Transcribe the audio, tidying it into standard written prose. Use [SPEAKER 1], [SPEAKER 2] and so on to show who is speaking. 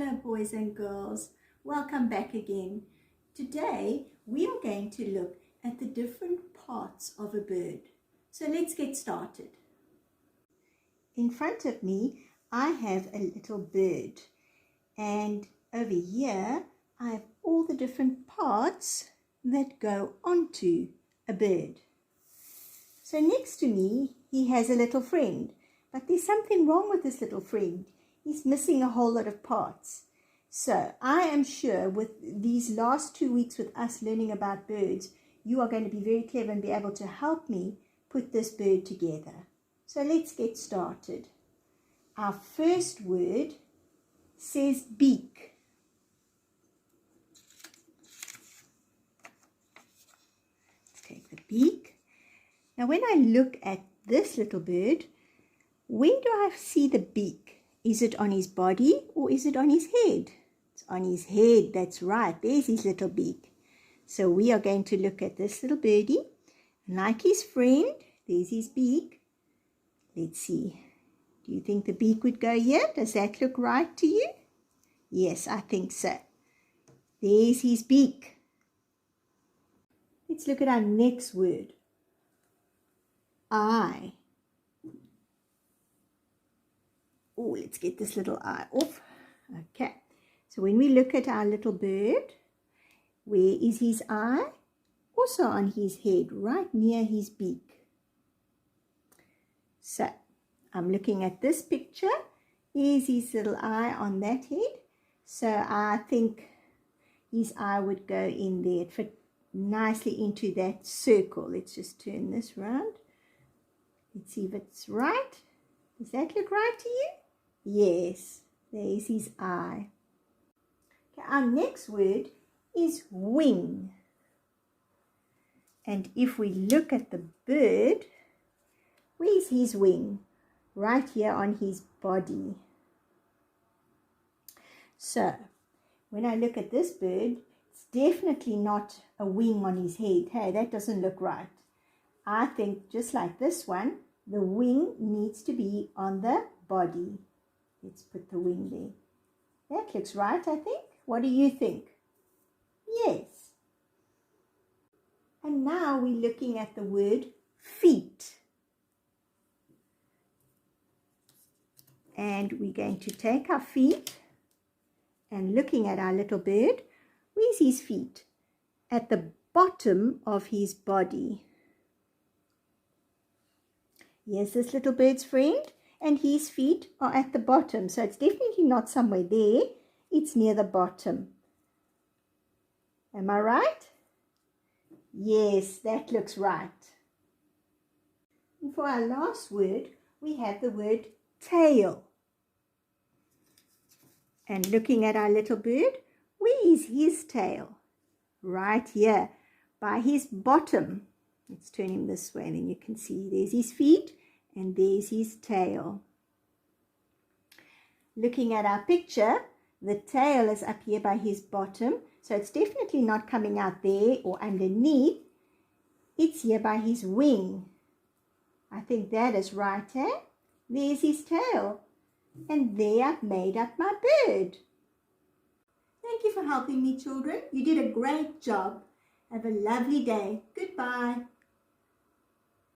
[SPEAKER 1] Hello boys and girls, welcome back again. Today we are going to look at the different parts of a bird. So let's get started. In front of me I have a little bird, and over here I have all the different parts that go onto a bird. So next to me he has a little friend, but there's something wrong with this little friend. He's missing a whole lot of parts. So I am sure with these last 2 weeks with us learning about birds, you are going to be very clever and be able to help me put this bird together. So let's get started. Our first word says beak. Let's take the beak. Now when I look at this little bird, where do I see the beak? Is it on his body or is it on his head? It's on his head, that's right. There's his little beak. So we are going to look at this little birdie. Like his friend, there's his beak. Let's see. Do you think the beak would go here? Does that look right to you? Yes, I think so. There's his beak. Let's look at our next word. Eye. Oh, let's get this little eye off. Okay, so when we look at our little bird, where is his eye? Also on his head, right near his beak. So I'm looking at this picture. Here's his little eye on that head. So I think his eye would go in there. It fit nicely into that circle. Let's just turn this round. Let's see if it's right. Does that look right to you? Yes, there's his eye. Okay, our next word is wing. And if we look at the bird, where's his wing? Right here on his body. So, when I look at this bird, it's definitely not a wing on his head. Hey, that doesn't look right. I think just like this one, the wing needs to be on the body. Let's put the wing there. That looks right, I think. What do you think? Yes. And now we're looking at the word feet. And we're going to take our feet and looking at our little bird. Where's his feet? At the bottom of his body. Here's this little bird's friend. And his feet are at the bottom. So it's definitely not somewhere there. It's near the bottom. Am I right? Yes, that looks right. And for our last word, we have the word tail. And looking at our little bird, where is his tail? Right here, by his bottom. Let's turn him this way and then you can see there's his feet. And there's his tail. Looking at our picture, the tail is up here by his bottom. So it's definitely not coming out there or underneath. It's here by his wing. I think that is right, eh? There's his tail. And there I've made up my bird. Thank you for helping me, children. You did a great job. Have a lovely day. Goodbye.